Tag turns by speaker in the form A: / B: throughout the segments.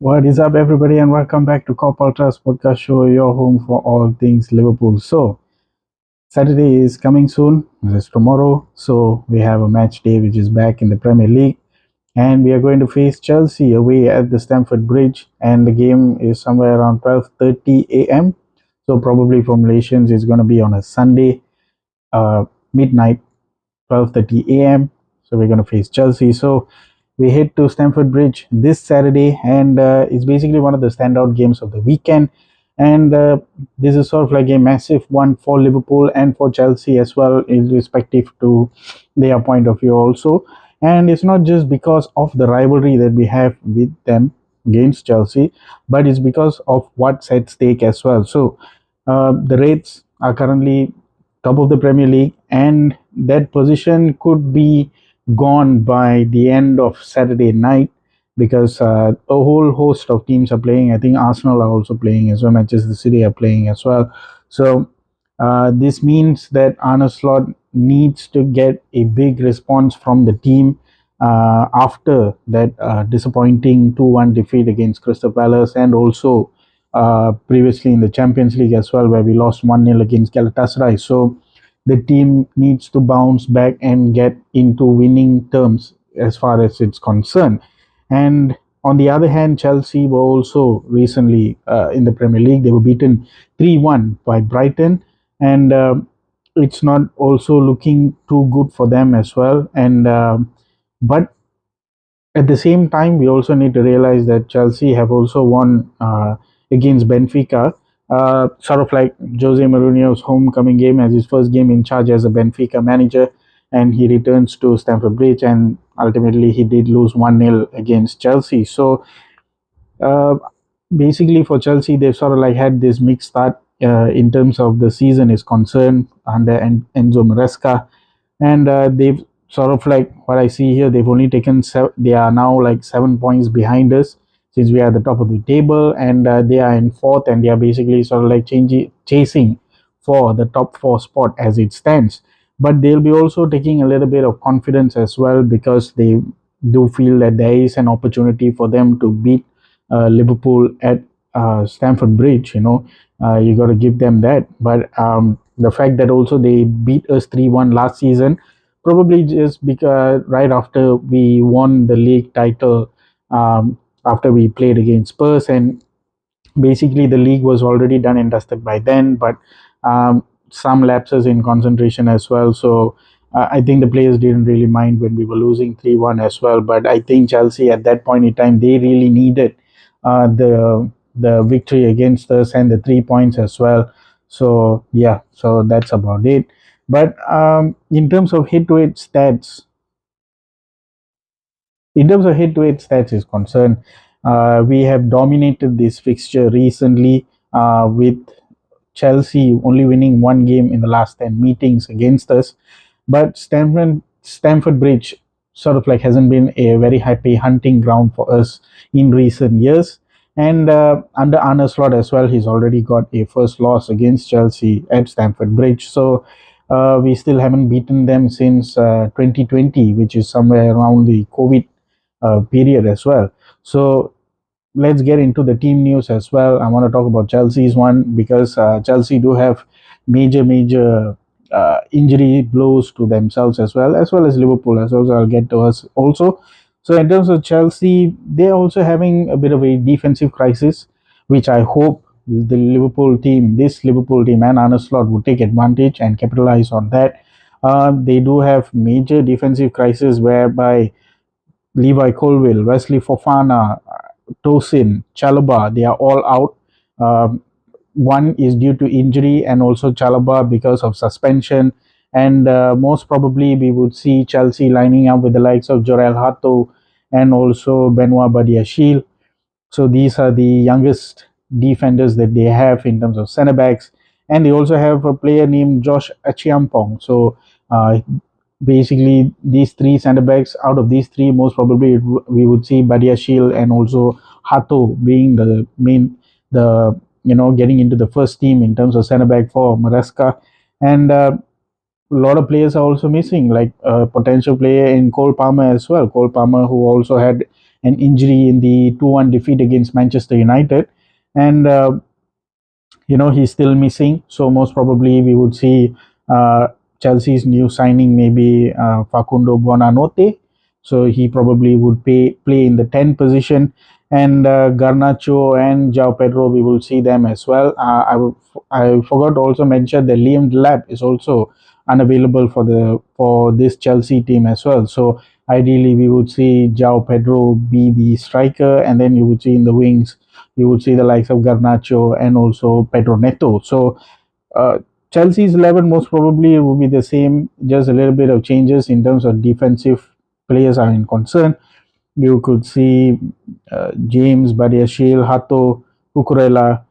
A: What is up, everybody, and welcome back to Cop Ultras Podcast Show, your home for all things Liverpool. So, Saturday is coming soon, it's tomorrow. So, we have a match day which is back in the Premier League, and we are going to face Chelsea away at the Stamford Bridge. And the game is somewhere around 12:30 a.m. So, probably for Malaysians, it's going to be on a Sunday, midnight, 12:30 a.m. So we're going to face Chelsea. So we head to Stamford Bridge this Saturday, and it's basically one of the standout games of the weekend. And this is sort of like a massive one for Liverpool and for Chelsea as well, in respective to their point of view also. And it's not just because of the rivalry that we have with them against Chelsea, but it's because of what's at stake as well. So the Reds are currently top of the Premier League, and that position could be gone by the end of Saturday night because a whole host of teams are playing. I think Arsenal are also playing as well. Manchester City are playing as well. So this means that Arne Slot needs to get a big response from the team after that disappointing 2-1 defeat against Crystal Palace, and also previously in the Champions League as well, where we lost 1-0 against Galatasaray. So the team needs to bounce back and get into winning terms as far as it's concerned. And on the other hand, Chelsea were also recently in the Premier League. They were beaten 3-1 by Brighton, and it's not also looking too good for them as well. And but at the same time, we also need to realize that Chelsea have also won against Benfica, sort of like Jose Mourinho's homecoming game as his first game in charge as a Benfica manager, and he returns to Stamford Bridge, and ultimately he did lose 1-0 against Chelsea. So uh, basically for Chelsea, they've sort of like had this mixed start in terms of the season is concerned under Enzo Maresca, and they've sort of like what I see here, they've only taken they are now like 7 points behind us since we are at the top of the table, and they are in fourth, and they are basically sort of like chasing for the top four spot as it stands. But they'll be also taking a little bit of confidence as well because they do feel that there is an opportunity for them to beat Liverpool at Stamford Bridge. You got to give them that. But the fact that also they beat us 3-1 last season, probably just because right after we won the league title, after we played against Spurs, and basically the league was already done and dusted by then, but some lapses in concentration as well. So I think the players didn't really mind when we were losing 3-1 as well. But I think Chelsea at that point in time, they really needed the victory against us and the 3 points as well. So yeah, so that's about it. But in terms of head-to-head stats, is concerned, we have dominated this fixture recently with Chelsea only winning one game in the last 10 meetings against us. But Stamford Bridge sort of like hasn't been a very happy hunting ground for us in recent years. And under Arne Slot as well, he's already got a first loss against Chelsea at Stamford Bridge. So we still haven't beaten them since 2020, which is somewhere around the COVID period as well. So let's get into the team news as well. I want to talk about Chelsea's one because Chelsea do have major injury blows to themselves as well as Liverpool as well. So I'll get to us also. So in terms of Chelsea, they're also having a bit of a defensive crisis, which I hope this Liverpool team and Arne Slot would take advantage and capitalize on that. They do have major defensive crisis whereby Levi Colwill, Wesley Fofana, Tosin, Chalobah, they are all out. Um, One is due to injury, and also Chalobah because of suspension. And most probably, we would see Chelsea lining up with the likes of Jorrel Hato and also Benoit Badiashile. So these are the youngest defenders that they have in terms of centre backs, and they also have a player named Josh Achiampong. So basically, these three centre backs, out of these three, most probably we would see Badiashile and also Hato being the main, the getting into the first team in terms of centre back for Maresca. And a lot of players are also missing, like a potential player in Cole Palmer as well. Cole Palmer, who also had an injury in the 2-1 defeat against Manchester United. And he's still missing. So most probably we would see Chelsea's new signing, maybe Facundo Buonanotte. So he probably would play in the 10 position. And Garnacho and João Pedro, we will see them as well. I forgot to also mention that Liam Delap is also unavailable for this Chelsea team as well. So ideally, we would see João Pedro be the striker, and then you would see in the wings you would see the likes of Garnacho and also Pedro Neto. So uh, Chelsea's 11 most probably will be the same, just a little bit of changes in terms of defensive players are in concern. You could see James, Badiashile, Hato, Cucurella.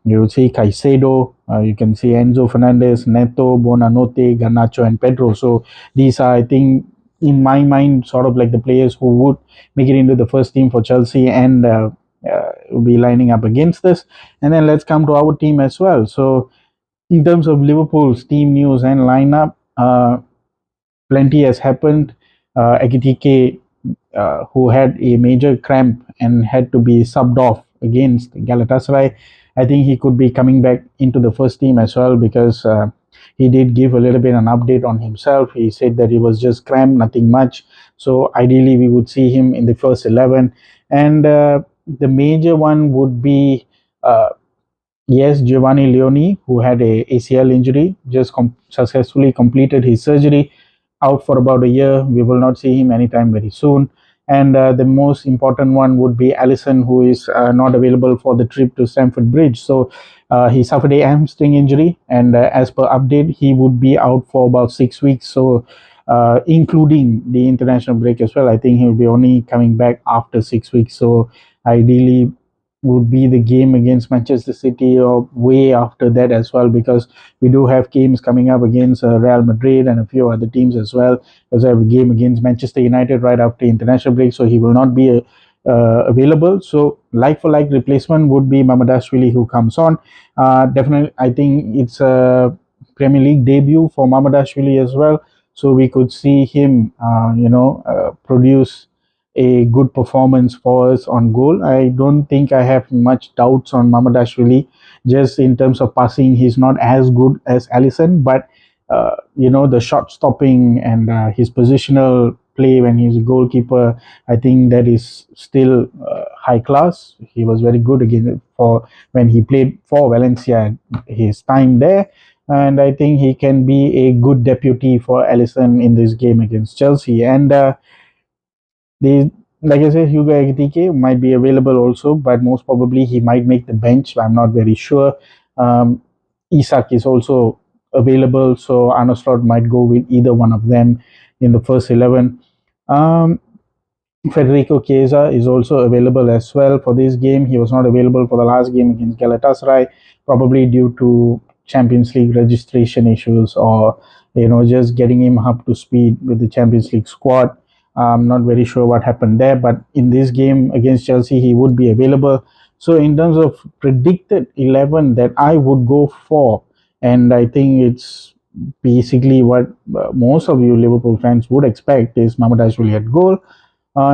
A: You would see Caicedo. You can see Enzo Fernandez, Neto, Bonanote, Garnacho, and Pedro. So these are, I think, in my mind, sort of like the players who would make it into the first team for Chelsea and will be lining up against this. And then let's come to our team as well. So in terms of Liverpool's team news and lineup, plenty has happened. Ekitike, who had a major cramp and had to be subbed off against Galatasaray, I think he could be coming back into the first team as well, because he did give a little bit an update on himself. He said that he was just cramped, nothing much. So ideally, we would see him in the first 11. And the major one would be yes, Giovanni Leoni, who had a ACL injury, just successfully completed his surgery, out for about a year. We will not see him anytime very soon. And the most important one would be Allison, who is not available for the trip to Stamford Bridge. So he suffered a hamstring injury, and as per update, he would be out for about 6 weeks. So including the international break as well, I think he will be only coming back after 6 weeks. So ideally, would be the game against Manchester City or way after that as well, because we do have games coming up against Real Madrid and a few other teams as well. Because I have a game against Manchester United right after international break, so he will not be available. So like for like replacement would be Mamadashvili, who comes on. Definitely, I think it's a Premier League debut for Mamadashvili as well. So we could see him, produce a good performance for us on goal. I don't think I have much doubts on Mamadashvili. Just in terms of passing, he's not as good as Allison, but the shot stopping and his positional play when he's a goalkeeper, I think that is still high class. He was very good again for when he played for Valencia, his time there. And I think he can be a good deputy for Allison in this game against Chelsea. And they, like I said, Hugo Ekitike might be available also, but most probably he might make the bench. I'm not very sure. Isak is also available, so Arne Slot might go with either one of them in the first 11. Um, Federico Chiesa is also available as well for this game. He was not available for the last game against Galatasaray, probably due to Champions League registration issues, or just getting him up to speed with the Champions League squad. I'm not very sure what happened there, but in this game against Chelsea, he would be available. So in terms of predicted 11 that I would go for, and I think it's basically what most of you Liverpool fans would expect, is Mamadashvili at goal.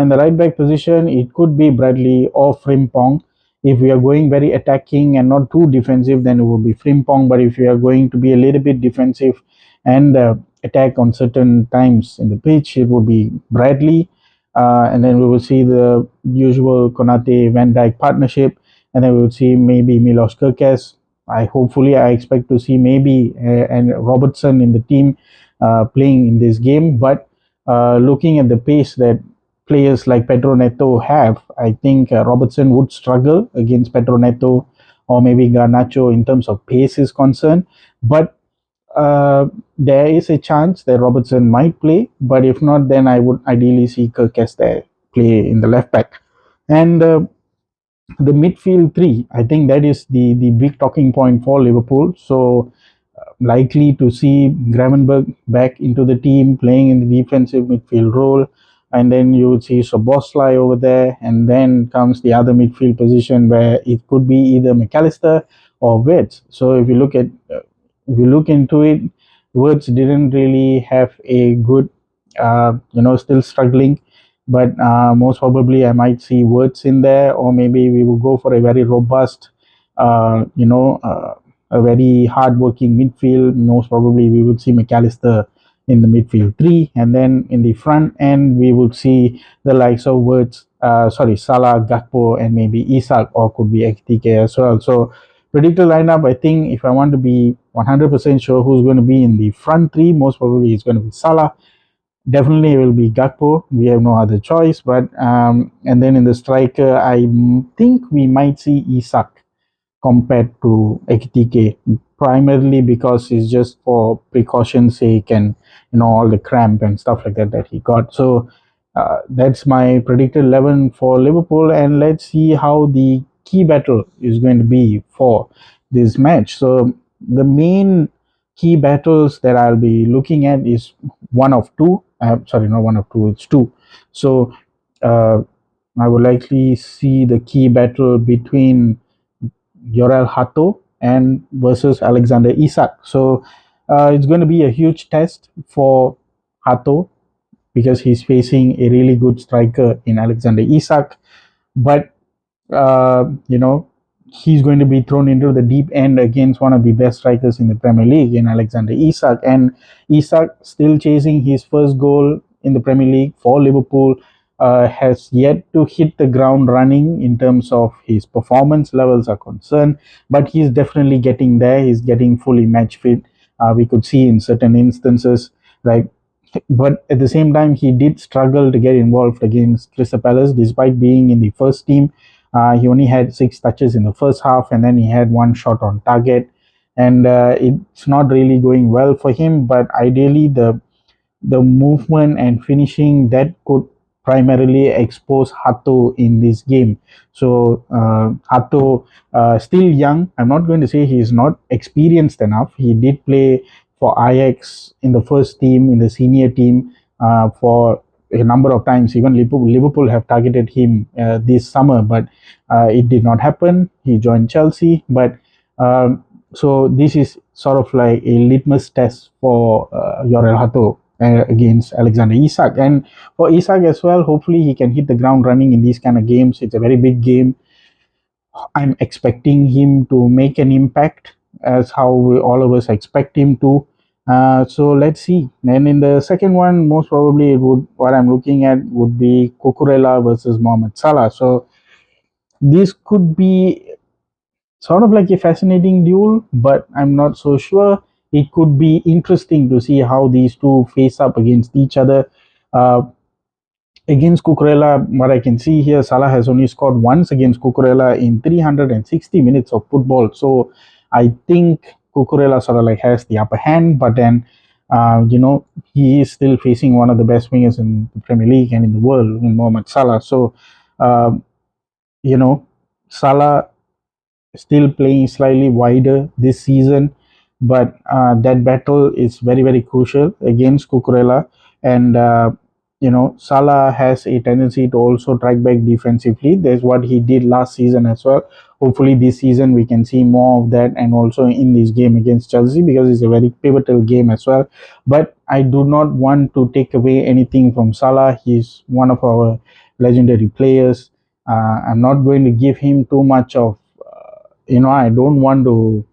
A: In the right back position, it could be Bradley or Frimpong. If we are going very attacking and not too defensive, then it would be Frimpong. But if we are going to be a little bit defensive and attack on certain times in the pitch, it would be Bradley. And then we will see the usual Konate Van Dijk partnership. And then we will see maybe Milos Kerkez. I expect to see maybe and Robertson in the team playing in this game. But looking at the pace that players like Pedro Neto have, I think Robertson would struggle against Pedro Neto or maybe Garnacho in terms of pace is concerned. But there is a chance that Robertson might play. But if not, then I would ideally see Kirkes there play in the left back. And the midfield three, I think that is the big talking point for Liverpool. So likely to see Gravenberg back into the team playing in the defensive midfield role. And then you would see Soboslai over there. And then comes the other midfield position where it could be either McAllister or Wirtz. So if you look into it, Wirtz didn't really have a good, still struggling. but most probably I might see Wirtz in there, or maybe we will go for a very robust, a very hard-working midfield. Most probably we would see McAllister in the midfield three, and then in the front end we would see the likes of Wirtz, Salah, Gakpo, and maybe Isak, or could be XTK as well. So predictor lineup, I think if I want to be 100% sure who's going to be in the front three, most probably it's going to be Salah. Definitely it will be Gakpo. We have no other choice. But and then in the striker, I think we might see Isak compared to XTK, primarily because it's just for precaution's sake and all the cramp and stuff like that he got. So that's my predicted 11 for Liverpool, and let's see how the key battle is going to be for this match. So the main key battles that I'll be looking at is one of two. Sorry, not one of two. It's two. So uh, I would likely see the key battle between Jorrel Hato and versus Alexander Isak. So it's going to be a huge test for Hato because he's facing a really good striker in Alexander Isak. But he's going to be thrown into the deep end against one of the best strikers in the Premier League in Alexander Isak. And Isak, still chasing his first goal in the Premier League for Liverpool, has yet to hit the ground running in terms of his performance levels are concerned. But he's definitely getting there. He's getting fully match fit. We could see in certain instances, like, but at the same time, he did struggle to get involved against Crystal Palace, despite being in the first team. He only had 6 touches in the first half, and then he had one shot on target. And it's not really going well for him. But ideally, the movement and finishing that could primarily expose Hato in this game. So Hato, still young. I'm not going to say he is not experienced enough. He did play for Ajax in the first team, in the senior team, for a number of times. Even Liverpool have targeted him this summer, but it did not happen. He joined Chelsea, but so this is sort of like a litmus test for Jorrel Hato against Alexander Isak. And for Isak as well, hopefully he can hit the ground running in these kind of games. It's a very big game. I'm expecting him to make an impact as how all of us expect him to. So let's see. And in the second one, most probably it would what I'm looking at would be Cucurella versus Mohamed Salah. So this could be sort of like a fascinating duel, but I'm not so sure. It could be interesting to see how these two face up against each other. Uh, Against Cucurella, what I can see here, Salah has only scored once against Cucurella in 360 minutes of football. So I think Cucurella sort of like has the upper hand, but then, he is still facing one of the best wingers in the Premier League and in the world, in Mohamed Salah. So, uh, you know, Salah still playing slightly wider this season, but that battle is very, very crucial against Cucurella. And Salah has a tendency to also track back defensively. That's what he did last season as well. Hopefully this season we can see more of that, and also in this game against Chelsea, because it's a very pivotal game as well. But I do not want to take away anything from Salah. He's one of our legendary players. I'm not going to give him too much of, I don't want to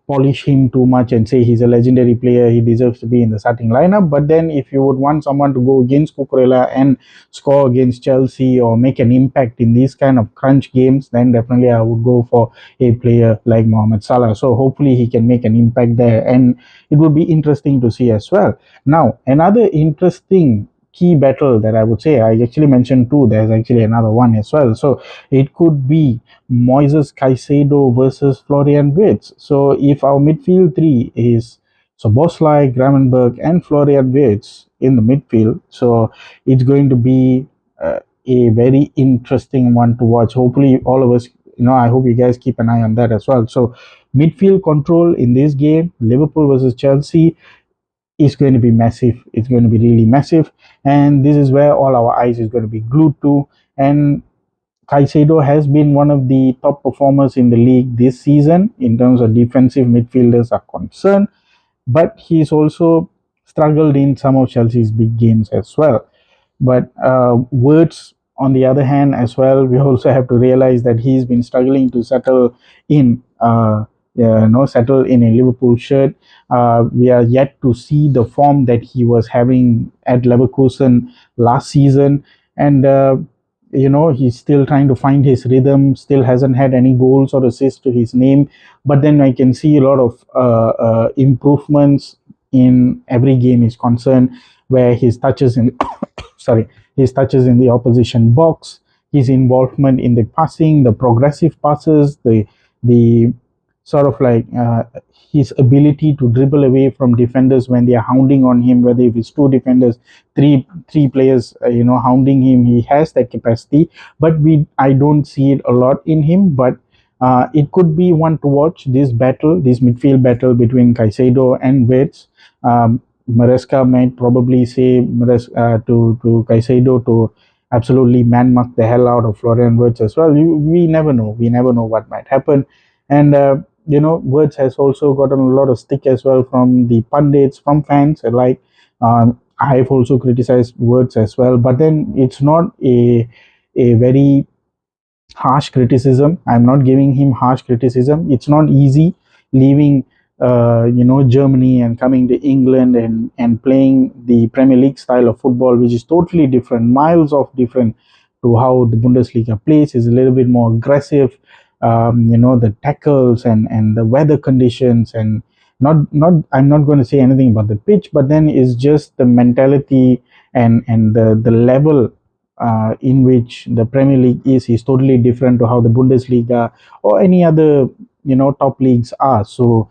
A: polish him too much and say he's a legendary player, he deserves to be in the starting lineup. But then if you would want someone to go against Cucurella and score against Chelsea or make an impact in these kind of crunch games, then definitely I would go for a player like Mohamed Salah. So hopefully he can make an impact there, and it would be interesting to see as well. Now, another interesting key battle that I would say, I actually mentioned two, there's actually another one as well. So it could be Moises Caicedo versus Florian Wirtz. So if our midfield three is Soboslai, Gravenberg, and Florian Wirtz in the midfield, so it's going to be a very interesting one to watch. Hopefully, all of us, I hope you guys keep an eye on that as well. So midfield control in this game, Liverpool versus Chelsea, is going to be massive. It's going to be really massive, and this is where all our eyes is going to be glued to. And Caicedo has been one of the top performers in the league this season in terms of defensive midfielders are concerned, but he's also struggled in some of Chelsea's big games as well. But Wirtz, on the other hand, as well, we also have to realize that he's been struggling to settle in. Yeah, no, settle in a Liverpool shirt. We are yet to see the form that he was having at Leverkusen last season, and he's still trying to find his rhythm. Still hasn't had any goals or assists to his name, but then I can see a lot of improvements in every game is concerned, where his touches in sorry, his touches in the opposition box, his involvement in the passing, the progressive passes, the sort of like his ability to dribble away from defenders when they are hounding on him, whether if it's two defenders, three players, hounding him. He has that capacity, but we I don't see it a lot in him. But it could be one to watch, this battle, this midfield battle between Caicedo and Wirtz. Maresca might probably say to Caicedo to absolutely man mark the hell out of Florian Wirtz as well. We never know. We never know what might happen. And Wirtz has also gotten a lot of stick as well from the pundits, from fans alike. I've also criticized Wirtz as well, but then it's not a very harsh criticism. I'm not giving him harsh criticism. It's not easy leaving, Germany and coming to England and playing the Premier League style of football, which is totally different, miles off different to how the Bundesliga plays. Is a little bit more aggressive. The tackles and the weather conditions, and not I'm not going to say anything about the pitch, but then it's just the mentality and the level in which the Premier League is totally different to how the Bundesliga or any other top leagues are. So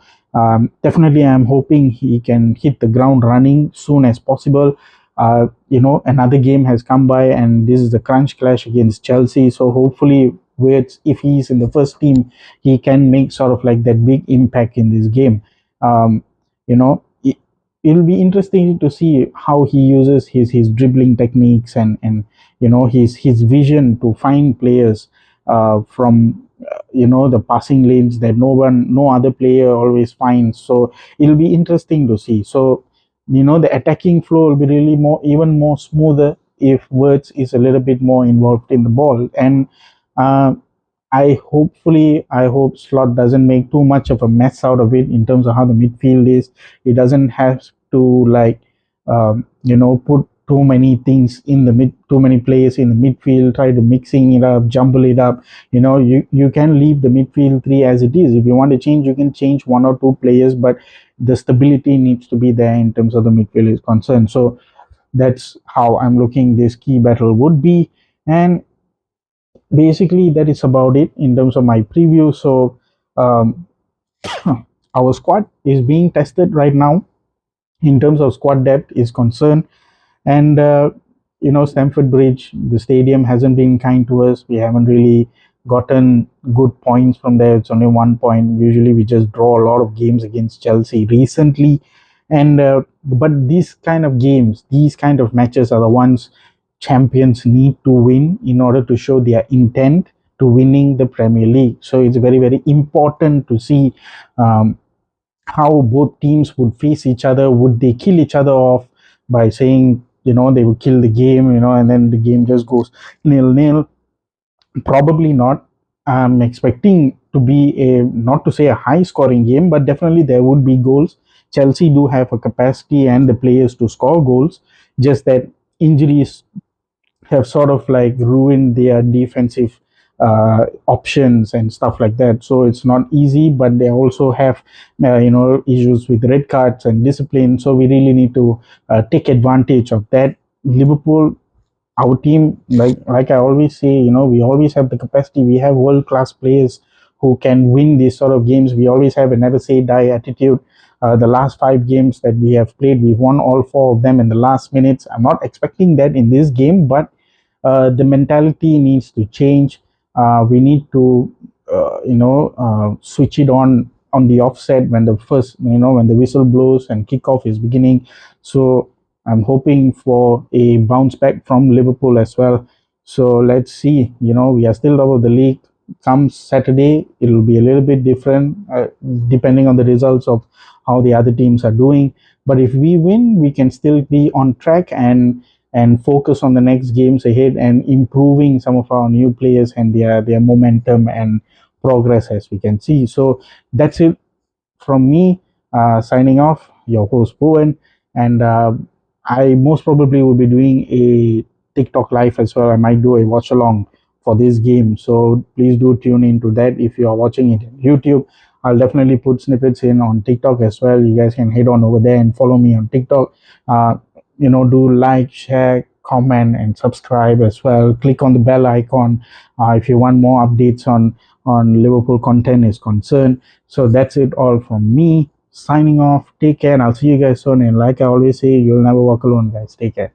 A: definitely, I'm hoping he can hit the ground running soon as possible. Another game has come by, and this is the crunch clash against Chelsea. So hopefully, if he's in the first team, he can make sort of like that big impact in this game. Um, it'll be interesting to see how he uses his dribbling techniques and his vision to find players from the passing lanes that no other player always finds. So it'll be interesting to see. So the attacking flow will be really even more smoother if Wirtz is a little bit more involved in the ball. And uh, I hope Slot doesn't make too much of a mess out of it in terms of how the midfield is. He doesn't have to like put too many things in the too many players in the midfield, try to mixing it up, jumble it up. You can leave the midfield three as it is. If you want to change, you can change one or two players, but the stability needs to be there in terms of the midfield is concerned. So that's how I'm looking this key battle would be. And basically that is about it in terms of my preview. So um, our squad is being tested right now in terms of squad depth is concerned. And Stamford Bridge, the stadium hasn't been kind to us. We haven't really gotten good points from there. It's only 1 point. Usually we just draw a lot of games against Chelsea recently. And but these kind of games, these kind of matches are the ones champions need to win in order to show their intent to winning the Premier League. So it's very, very important to see um, how both teams would face each other. Would they kill each other off by saying, they would kill the game, and then the game just goes nil nil? Probably not. I'm expecting to be not to say a high scoring game, but definitely there would be goals. Chelsea do have a capacity and the players to score goals, just that injuries have sort of like ruined their defensive options and stuff like that. So it's not easy, but they also have issues with red cards and discipline. So we really need to take advantage of that. Liverpool, our team, like I always say, we always have the capacity. We have world class players who can win these sort of games. We always have a never say die attitude. The last 5 games that we have played, we've won all 4 of them in the last minutes. I'm not expecting that in this game, but the mentality needs to change. We need to, switch it on the offset when the first, when the whistle blows and kickoff is beginning. So I'm hoping for a bounce back from Liverpool as well. So let's see. We are still top of the league. Come Saturday, it'll be a little bit different depending on the results of how the other teams are doing. But if we win, we can still be on track and and focus on the next games ahead and improving some of our new players and their momentum and progress as we can see. So that's it from me, signing off, your host Bowen, and I most probably will be doing a TikTok live as well. I might do a watch along for this game, so please do tune into that if you are watching it on YouTube. I'll definitely put snippets in on TikTok as well. You guys can head on over there and follow me on TikTok. Uh, do like, share, comment, and subscribe as well. Click on the bell icon if you want more updates on Liverpool content is concerned. So that's it all from me. Signing off. Take care, and I'll see you guys soon. And like I always say, you'll never walk alone, guys. Take care.